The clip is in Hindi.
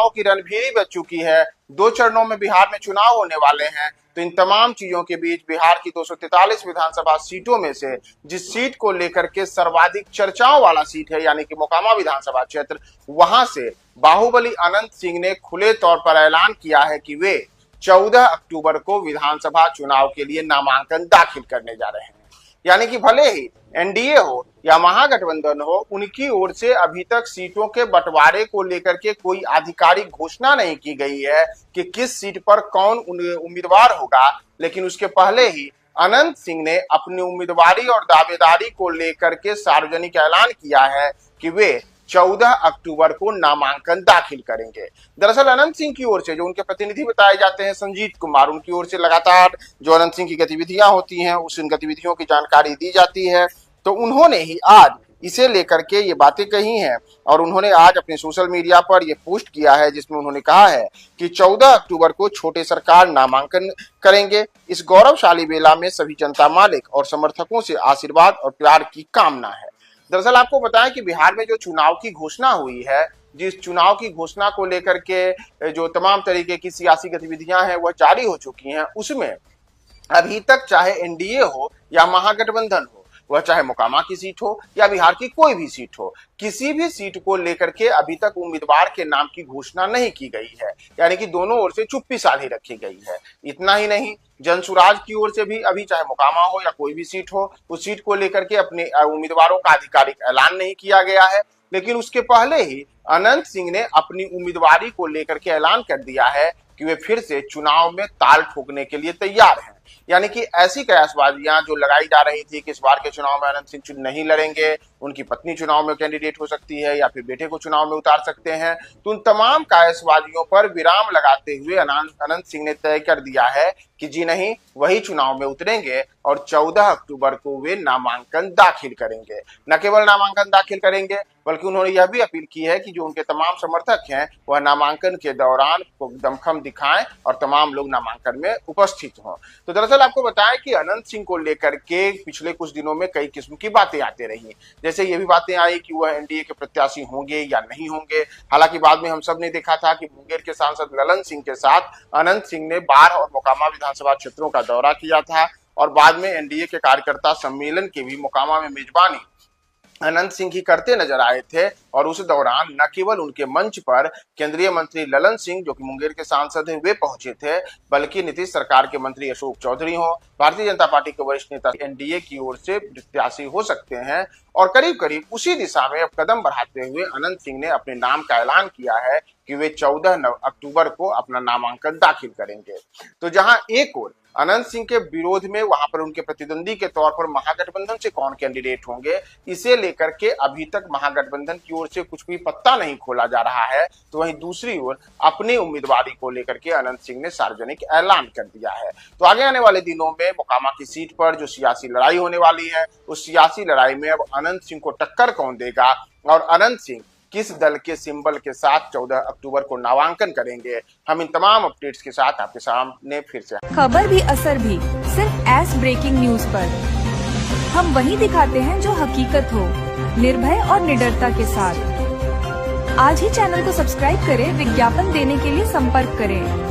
चुनाव की रणभेरी बज चुकी है। 2 चरणों में बिहार में चुनाव होने वाले हैं। तो इन तमाम चीजों के बीच बिहार की 243 विधानसभा सीटों में से जिस सीट को लेकर के सर्वाधिक चर्चाओं वाला सीट है, यानी कि मोकामा विधानसभा क्षेत्र, वहां से बाहुबली अनंत सिंह ने खुले तौर पर ऐलान किया है कि वे 14 अक्टूबर को विधानसभा चुनाव के लिए नामांकन दाखिल करने जा रहे हैं। यानी कि भले ही एनडीए हो या महागठबंधन हो, उनकी ओर से अभी तक सीटों के बंटवारे को लेकर के कोई आधिकारिक घोषणा नहीं की गई है कि किस सीट पर कौन उम्मीदवार होगा। लेकिन उसके पहले ही अनंत सिंह ने अपनी उम्मीदवारी और दावेदारी को लेकर के सार्वजनिक ऐलान किया है कि वे 14 अक्टूबर को नामांकन दाखिल करेंगे। दरअसल अनंत सिंह की ओर से जो उनके प्रतिनिधि बताए जाते हैं संजीत कुमार, उनकी ओर से लगातार जो अनंत सिंह की गतिविधियां होती हैं उस गतिविधियों की जानकारी दी जाती है। तो उन्होंने ही आज इसे लेकर के ये बातें कही हैं और उन्होंने आज अपने सोशल मीडिया पर ये पोस्ट किया है, जिसमें उन्होंने कहा है कि 14 अक्टूबर को छोटे सरकार नामांकन करेंगे। इस गौरवशाली बेला में सभी जनता मालिक और समर्थकों से आशीर्वाद और प्यार की कामना है। दरअसल आपको बताएं कि बिहार में जो चुनाव की घोषणा हुई है, जिस चुनाव की घोषणा को लेकर के जो तमाम तरीके की सियासी गतिविधियां हैं वह जारी हो चुकी हैं, उसमें अभी तक चाहे एनडीए हो या महागठबंधन हो, वह चाहे मोकामा की सीट हो या बिहार की कोई भी सीट हो, किसी भी सीट को लेकर के अभी तक उम्मीदवार के नाम की घोषणा नहीं की गई है। यानी कि दोनों ओर से चुप्पी साधी रखी गई है। इतना ही नहीं, जनसुराज की ओर से भी अभी चाहे मोकामा हो या कोई भी सीट हो, उस सीट को लेकर के अपने उम्मीदवारों का आधिकारिक ऐलान नहीं किया गया है। लेकिन उसके पहले ही अनंत सिंह ने अपनी उम्मीदवारी को लेकर के ऐलान कर दिया है कि वे फिर से चुनाव में ताल ठोकने के लिए तैयार हैं। यानी कि ऐसी कयासबाजियां जो लगाई जा रही थी कि इस बार के चुनाव में अनंत सिंह नहीं लड़ेंगे, उनकी पत्नी चुनाव में कैंडिडेट हो सकती है या फिर बेटे को चुनाव में उतार सकते हैं, तो उन तमाम कयासबाजियों पर विराम लगाते हुए अनंत सिंह ने तय कर दिया है कि जी नहीं, वही चुनाव में उतरेंगे और 14 अक्टूबर को वे नामांकन दाखिल करेंगे। न केवल नामांकन दाखिल करेंगे बल्कि उन्होंने यह भी अपील की है कि जो उनके तमाम समर्थक हैं वह नामांकन के दौरान दमखम दिखाएं और तमाम लोग नामांकन में उपस्थित हों। तो दरअसल आपको बताएं कि अनंत सिंह को लेकर के पिछले कुछ दिनों में कई किस्म की बातें आती रही। जैसे ये भी बातें आई कि वह एनडीए के प्रत्याशी होंगे या नहीं होंगे। हालांकि बाद में हम सब ने देखा था कि मुंगेर के सांसद ललन सिंह के साथ अनंत सिंह ने बाढ़ और मोकामा विधानसभा क्षेत्रों का दौरा किया था और बाद में एनडीए के कार्यकर्ता सम्मेलन की भी मोकामा में मेजबानी अनंत सिंह ही करते नजर आए थे। और उस दौरान न केवल उनके मंच पर केंद्रीय मंत्री ललन सिंह, जो कि मुंगेर के सांसद हैं, वे पहुंचे थे, बल्कि नीतीश सरकार के मंत्री अशोक चौधरी हो, भारतीय जनता पार्टी के वरिष्ठ नेता एनडीए की ओर से प्रत्याशी हो सकते हैं। और करीब करीब उसी दिशा में अब कदम बढ़ाते हुए अनंत सिंह ने अपने नाम का ऐलान किया है कि वे 14 अक्टूबर को अपना नामांकन दाखिल करेंगे। तो जहां एक ओर अनंत सिंह के विरोध में वहां पर उनके प्रतिद्वंदी के तौर पर महागठबंधन से कौन कैंडिडेट होंगे, इसे लेकर के अभी तक महागठबंधन की ओर से कुछ भी पत्ता नहीं खोला जा रहा है, तो वहीं दूसरी ओर अपनी उम्मीदवारी को लेकर के अनंत सिंह ने सार्वजनिक ऐलान कर दिया है। तो आगे आने वाले दिनों में मोकामा की सीट पर जो सियासी लड़ाई होने वाली है, उस सियासी लड़ाई में अब अनंत सिंह को टक्कर कौन देगा और अनंत सिंह किस दल के सिंबल के साथ 14 अक्टूबर को नामांकन करेंगे, हम इन तमाम अपडेट्स के साथ आपके सामने फिर से। खबर भी असर भी सिर्फ एस ब्रेकिंग न्यूज पर। हम वही दिखाते हैं जो हकीकत हो, निर्भय और निडरता के साथ। आज ही चैनल को सब्सक्राइब करें। विज्ञापन देने के लिए संपर्क करें।